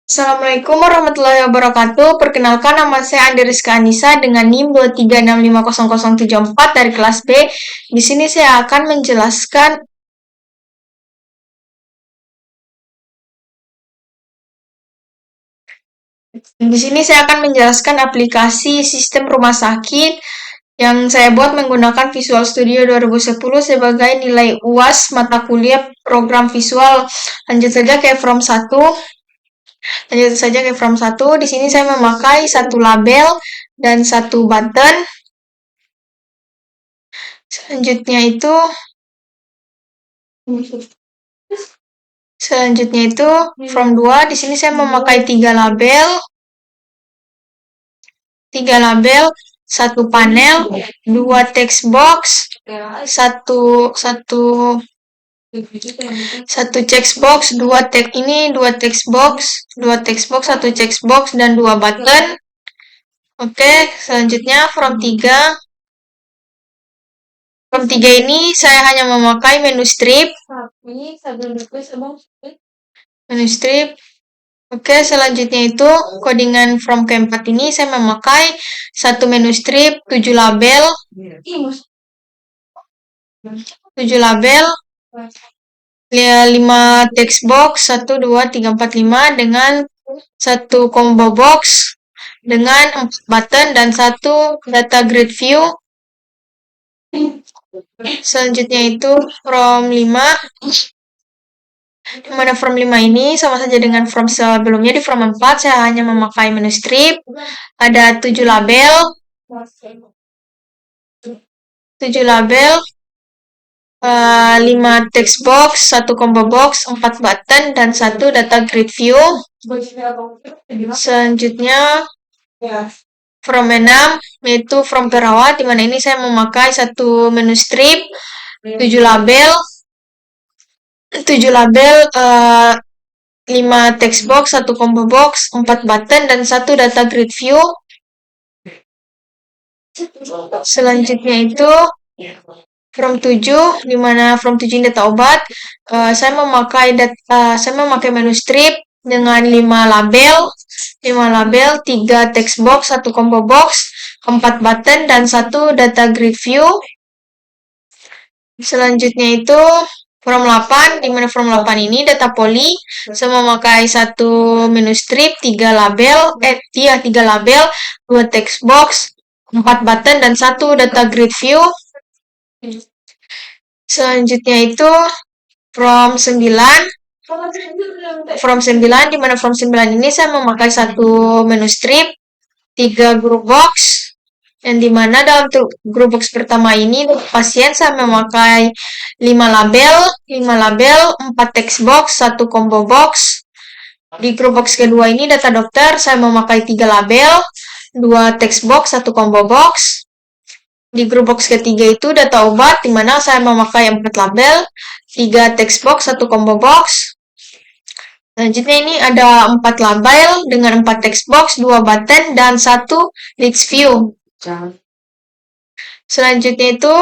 Assalamualaikum warahmatullahi wabarakatuh. Perkenalkan, nama saya Andriska Anissa dengan NIM 236500074 dari kelas B. Di sini saya akan menjelaskan aplikasi sistem rumah sakit yang saya buat menggunakan Visual Studio 2010 sebagai nilai UAS mata kuliah program visual. Lanjut saja ke From 1. Di sini saya memakai satu label dan satu button. Selanjutnya itu From 2. Di sini saya memakai 3 label, satu panel, 2 text box, satu text box, dua text box, satu text box dan 2 button. Oke, selanjutnya From 3. From 3 ini saya hanya memakai menu strip. Oke, selanjutnya itu codingan From keempat ini saya memakai satu menu strip, 7 label, 5 text box, 1, 2, 3, 4, 5 dengan satu combo box dengan 4 button dan satu data grid view. Selanjutnya itu From 5, di mana From 5 ini sama saja dengan From sebelumnya. Di From 4 saya hanya memakai menu strip, ada 7 label, 5 text box, 1 combo box, 4 button, dan 1 data grid view. Selanjutnya From 6, yaitu From perawat, di mana ini saya memakai satu menu strip, 7 label, 5 text box, 1 combo box, 4 button, dan 1 data grid view. Selanjutnya itu From 7, di mana From 7 ini data obat. Saya memakai menu strip dengan 5 label, 3 text box, 1 combo box, 4 button, dan 1 data grid view. Selanjutnya itu From 8, di mana From 8 ini data poli. Saya memakai satu menu strip, 3 label, 2 text box, 4 button, dan 1 data grid view. Selanjutnya itu From 9, di mana From 9 ini saya memakai satu menu strip, 3 group box, yang dimana dalam group box pertama ini pasien saya memakai 5 label, 4 text box, 1 combo box. Di group box kedua ini data dokter, saya memakai 3 label, 2 text box, 1 combo box. Di group box ketiga itu data obat, di mana saya memakai 4 label, 3 text box, 1 combo box. Selanjutnya ini ada 4 label dengan 4 text box, 2 button, dan 1 list view. Selanjutnya itu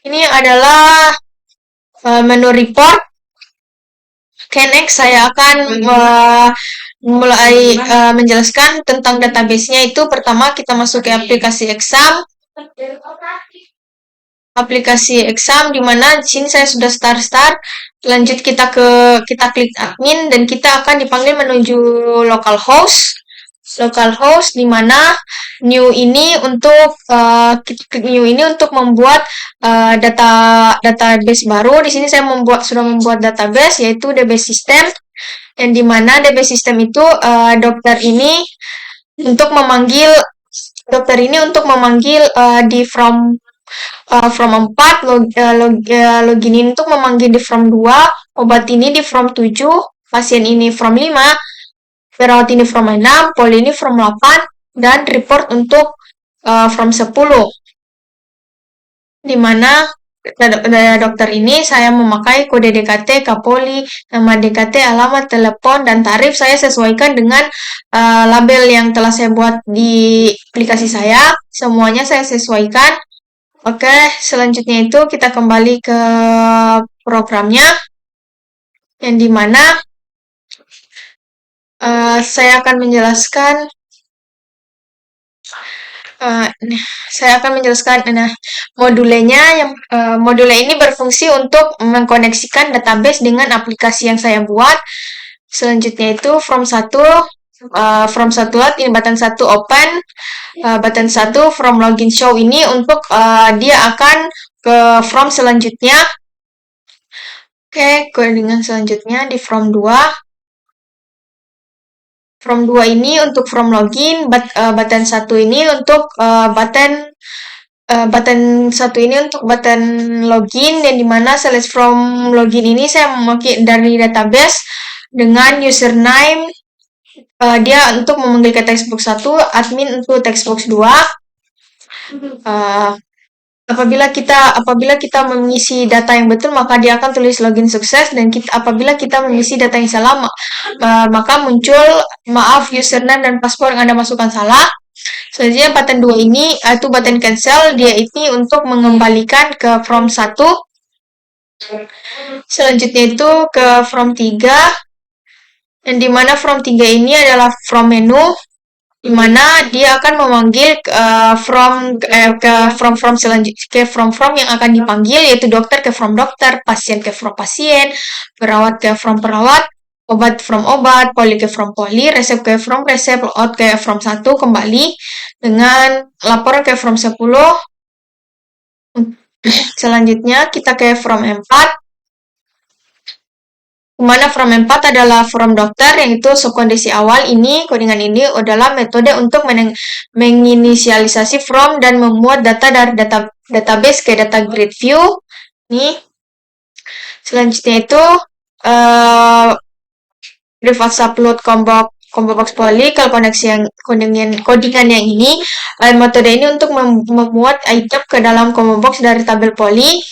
ini adalah menu report. Oke, next saya akan mulai menjelaskan tentang database-nya. Itu pertama kita masuk ke aplikasi exam, di mana di sini saya sudah start. Lanjut kita klik admin dan kita akan dipanggil menuju localhost, di mana new ini untuk membuat database baru. Di sini saya sudah membuat database, yaitu DB system, yang dimana DB system itu dokter ini untuk memanggil di From 4, login ini untuk memanggil di From 2, obat ini di From 7, pasien ini From 5, perawat ini From 6, poli ini From 8, dan report untuk From 10. Dimana dokter ini saya memakai kode DKT, Kapoli, nama DKT, alamat, telepon, dan tarif saya sesuaikan dengan label yang telah saya buat di aplikasi saya. Semuanya saya sesuaikan. Oke, selanjutnya itu kita kembali ke programnya, yang dimana saya akan menjelaskan nah, modulenya yang module ini berfungsi untuk mengkoneksikan database dengan aplikasi yang saya buat. Selanjutnya itu from 1 load ini button 1 open, button 1 from login show ini untuk dia akan ke from selanjutnya. Oke, dengan selanjutnya di from 2. From 2 ini untuk from login, button 1 ini untuk button 1 ini untuk button login, yang dimana select from login ini saya memakai dari database dengan username dia untuk memanggil ke textbox 1, admin untuk textbox 2. Apabila kita mengisi data yang betul, maka dia akan tulis login sukses, dan apabila kita mengisi data yang salah, maka muncul maaf username dan password yang Anda masukkan salah. Selanjutnya button 2 ini itu button cancel, dia ini untuk mengembalikan ke from 1. Selanjutnya itu ke from 3, dan dimana from 3 ini adalah from menu, dimana dia akan memanggil from selanjutnya ke from yang akan dipanggil, yaitu dokter ke from dokter, pasien ke from pasien, perawat ke from perawat, obat from obat, poli ke from poli, resep ke from resep, out ke from 1 kembali dengan laporan ke from 10. Selanjutnya kita ke from 4, dimana from 4 adalah from dokter, yaitu subkondisi awal. Ini codingan ini adalah metode untuk menginisialisasi from dan memuat data dari database ke data grid view. Nih. Selanjutnya itu reverse upload combo box poly. Kalau codingan yang ini, metode ini untuk memuat item ke dalam combo box dari tabel poly.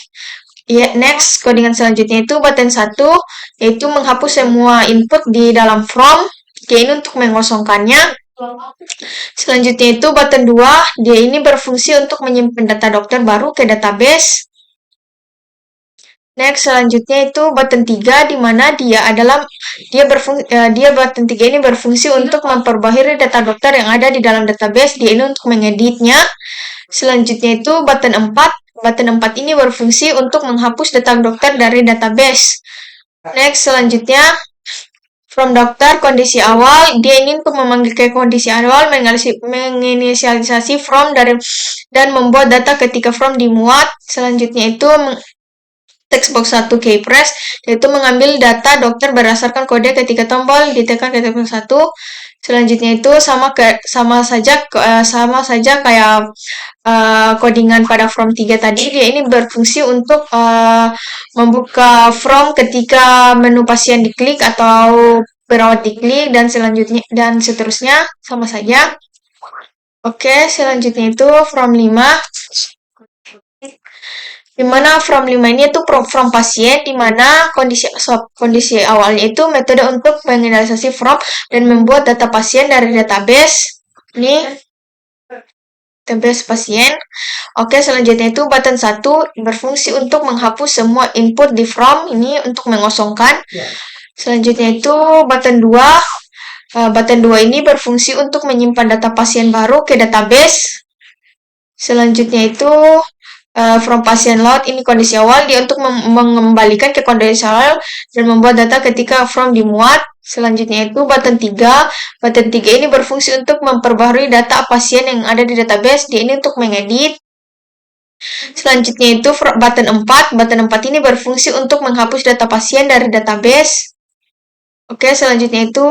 Ya, next, codingan selanjutnya itu button 1, yaitu menghapus semua input di dalam from, dia ini untuk mengosongkannya. Selanjutnya itu button 2, dia ini berfungsi untuk menyimpan data dokter baru ke database. Next, selanjutnya itu button 3, di mana button 3 ini berfungsi untuk memperbaharui data dokter yang ada di dalam database, dia ini untuk mengeditnya. Selanjutnya itu button 4. Button 4 ini berfungsi untuk menghapus data dokter dari database. Next, selanjutnya from dokter kondisi awal, dia ini untuk memanggil ke kondisi awal, menginisialisasi from dan membuat data ketika from dimuat. Selanjutnya itu textbox 1 keypress, yaitu mengambil data dokter berdasarkan kode ketika tombol ditekan ke textbox 1. Selanjutnya itu sama saja kayak codingan pada from 3 tadi, dia ini berfungsi untuk membuka from ketika menu pasien diklik atau perawat diklik, dan seterusnya sama saja. Oke, selanjutnya itu from 5. Dimana from 5 ini itu from pasien, dimana kondisi awalnya itu metode untuk menganalisasi from dan membuat data pasien dari database. Ini database pasien. Oke, selanjutnya itu button 1 berfungsi untuk menghapus semua input di from, ini untuk mengosongkan. Selanjutnya itu button 2. Button 2 ini berfungsi untuk menyimpan data pasien baru ke database. Selanjutnya itu from pasien load, ini kondisi awal, dia untuk mengembalikan ke kondisi awal dan membuat data ketika from dimuat. Selanjutnya itu button 3. Button 3 ini berfungsi untuk memperbaharui data pasien yang ada di database, dia ini untuk mengedit. Selanjutnya itu button 4. Button 4 ini berfungsi untuk menghapus data pasien dari database. Oke, selanjutnya itu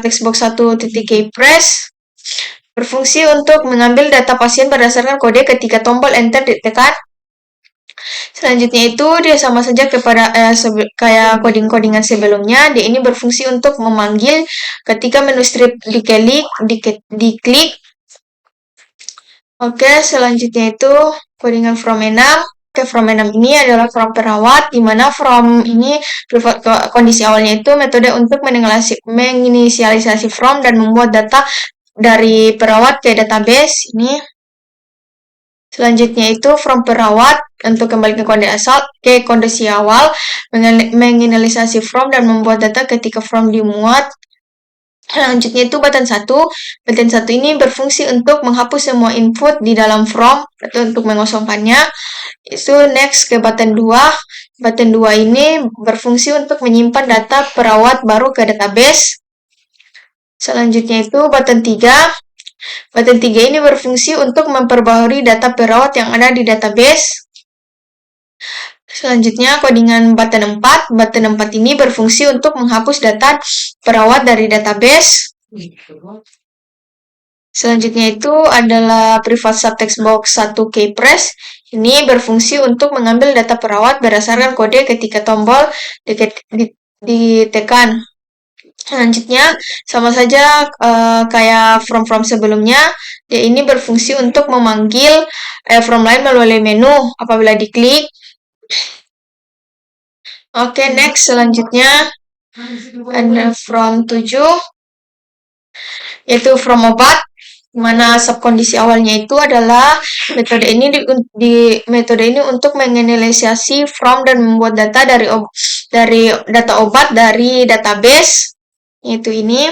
textbox 1.keypress berfungsi untuk mengambil data pasien berdasarkan kode ketika tombol enter ditekan. Selanjutnya itu dia sama saja kayak codingan sebelumnya. Dia ini berfungsi untuk memanggil ketika menu strip diklik. Oke, selanjutnya itu codingan from 6. Oke, from 6 ini adalah from perawat, di mana from ini kondisi awalnya itu metode untuk menginisialisasi from dan membuat data dari perawat ke database. Ini selanjutnya itu from perawat untuk kembali ke kondisi awal, menginisialisasi from dan membuat data ketika from dimuat. Selanjutnya itu button 1. Button 1 ini berfungsi untuk menghapus semua input di dalam from atau untuk mengosongkannya. Itu next ke button 2. Button 2 ini berfungsi untuk menyimpan data perawat baru ke database. Selanjutnya itu button 3. Button 3 ini berfungsi untuk memperbaharui data perawat yang ada di database. Selanjutnya, codingan button 4. Button 4 ini berfungsi untuk menghapus data perawat dari database. Selanjutnya itu adalah private subtext box 1 keypress. Ini berfungsi untuk mengambil data perawat berdasarkan kode ketika tombol ditekan. Selanjutnya, sama saja kayak from sebelumnya, dia ini berfungsi untuk memanggil from lain melalui menu apabila diklik. Oke, next selanjutnya ada from 7, yaitu from obat, mana subkondisi awalnya itu adalah metode ini untuk menganalisasi from dan membuat data dari data obat dari database, yaitu ini.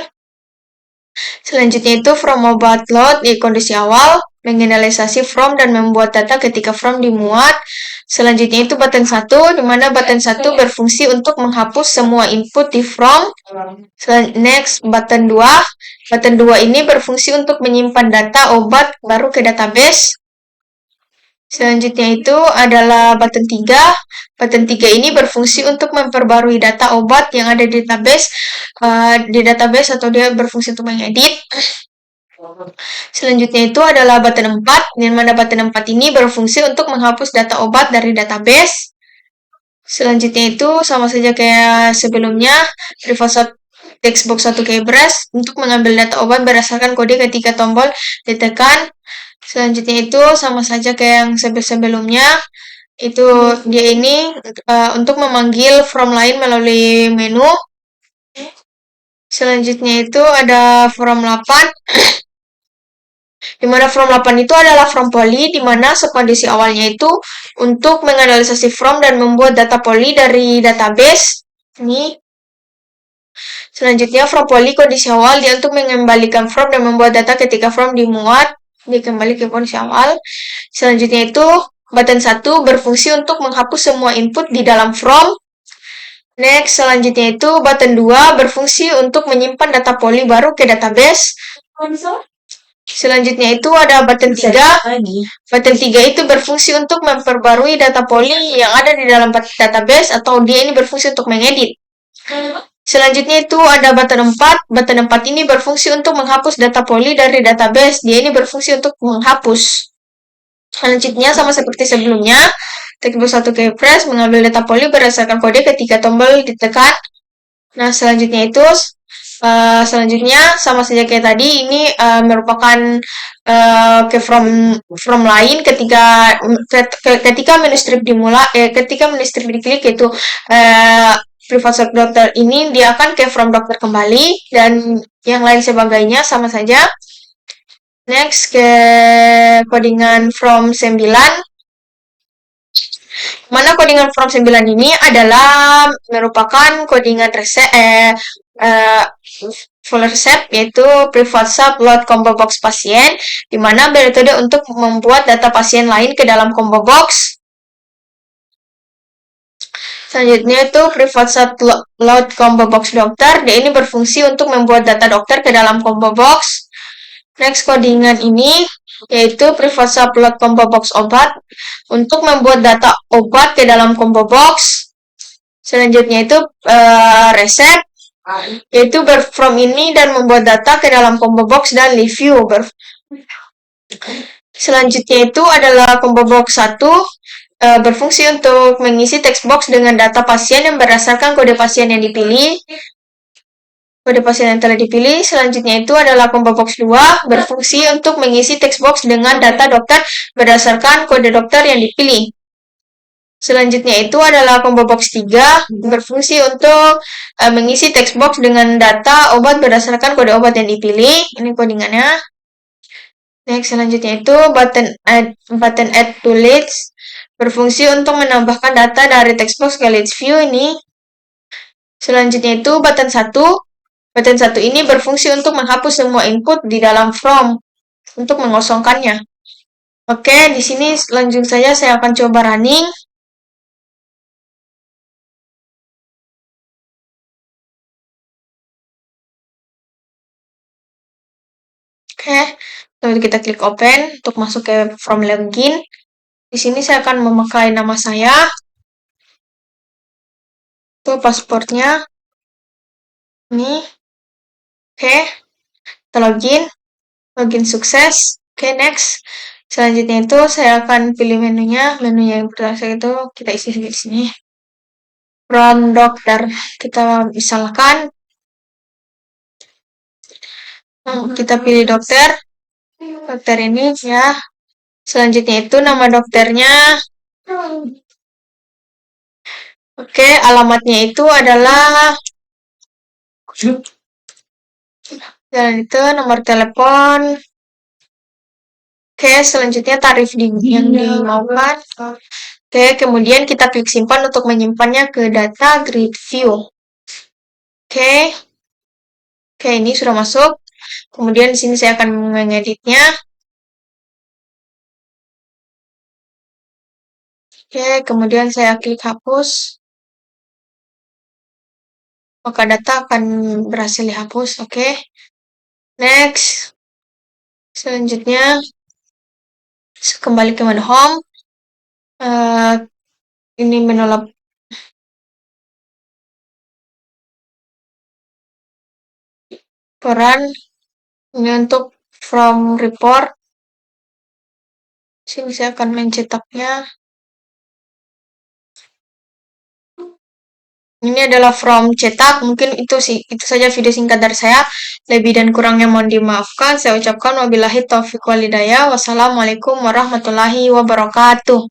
Selanjutnya itu from obat load di kondisi awal, menganalisasi from dan membuat data ketika from dimuat. Selanjutnya itu button 1, di mana button 1 berfungsi untuk menghapus semua input di from. Next, button 2. Button 2 ini berfungsi untuk menyimpan data obat baru ke database. Selanjutnya itu adalah button 3. Button 3 ini berfungsi untuk memperbarui data obat yang ada di database atau dia berfungsi untuk mengedit. Selanjutnya itu adalah button 4, di mana button 4 ini berfungsi untuk menghapus data obat dari database. Selanjutnya itu sama saja kayak sebelumnya, private text box 1 keypress untuk mengambil data obat berdasarkan kode ketika tombol ditekan. Selanjutnya itu sama saja kayak yang sebelumnya, itu dia ini untuk memanggil from lain melalui menu. Selanjutnya itu ada from 8, di mana from 8 itu adalah from poly, di mana subkondisi awalnya itu untuk menganalisasi from dan membuat data poly dari database. Ini. Selanjutnya from poly kondisi awal dia untuk mengembalikan from dan membuat data ketika from dimuat, dia kembali ke kondisi awal. Selanjutnya itu button 1 berfungsi untuk menghapus semua input di dalam from. Next, selanjutnya itu button 2 berfungsi untuk menyimpan data poly baru ke database. Selanjutnya itu ada button 3. Button 3 itu berfungsi untuk memperbarui data poly yang ada di dalam database atau dia ini berfungsi untuk mengedit. Selanjutnya itu ada button 4. Button 4 ini berfungsi untuk menghapus data poly dari database. Dia ini berfungsi untuk menghapus. Selanjutnya sama seperti sebelumnya, textbox 1 keypress mengambil data poly berdasarkan kode ketika tombol ditekan. Nah, selanjutnya itu sama saja kayak tadi, ini merupakan ke from lain ketika menu strip ketika menu strip diklik itu private sub dokter ini dia akan ke from dokter kembali dan yang lain sebagainya sama saja. Next ke codingan from 9. Mana codingan from 9 ini adalah merupakan codingan full recept, yaitu private sub load combo box pasien, di mana metode untuk membuat data pasien lain ke dalam combo box. Selanjutnya itu private sub load combo box dokter, dia ini berfungsi untuk membuat data dokter ke dalam combo box. Next codingan ini yaitu private sub load combo box obat untuk membuat data obat ke dalam combo box. Selanjutnya itu resep, yaitu from ini dan membuat data ke dalam combo box dan review. Selanjutnya itu adalah combo box 1, berfungsi untuk mengisi text box dengan data pasien yang berdasarkan kode pasien yang dipilih. Kode pasien yang telah dipilih. Selanjutnya itu adalah combo box 2, berfungsi untuk mengisi text box dengan data dokter berdasarkan kode dokter yang dipilih. Selanjutnya itu adalah combo box 3, berfungsi untuk mengisi text box dengan data obat berdasarkan kode obat yang dipilih. Ini codingannya. Next, selanjutnya itu button add to leads, berfungsi untuk menambahkan data dari text box ke leads view ini. Selanjutnya itu button 1, Button 1 ini berfungsi untuk menghapus semua input di dalam from untuk mengosongkannya. Oke, di sini langsung saja saya akan coba running. Oke, lalu kita klik open untuk masuk ke from login. Di sini saya akan memakai nama saya. Itu pasportnya. Ini. Oke, kita login. Login sukses. Oke, next. Selanjutnya itu saya akan pilih menunya. Menu yang pertama itu kita isi di sini. From dokter. Kita misalkan kita pilih dokter. Dokter ini ya. Selanjutnya itu nama dokternya. Oke, alamatnya itu adalah jalan itu, nomor telepon. Oke, selanjutnya tarif yang dimaukan. Oke, kemudian kita klik simpan untuk menyimpannya ke data grid view. Oke. Oke, ini sudah masuk. Kemudian di sini saya akan mengeditnya. Oke, kemudian saya klik hapus. Maka data akan berhasil dihapus. Oke. Next. Selanjutnya kembali ke menu home. Ini menu laporan. Ini untuk from report. Sini saya akan mencetaknya. Ini adalah from cetak. Mungkin itu saja video singkat dari saya. Lebih dan kurangnya mohon dimaafkan. Saya ucapkan wabillahi taufiq walhidayah. Wassalamualaikum warahmatullahi wabarakatuh.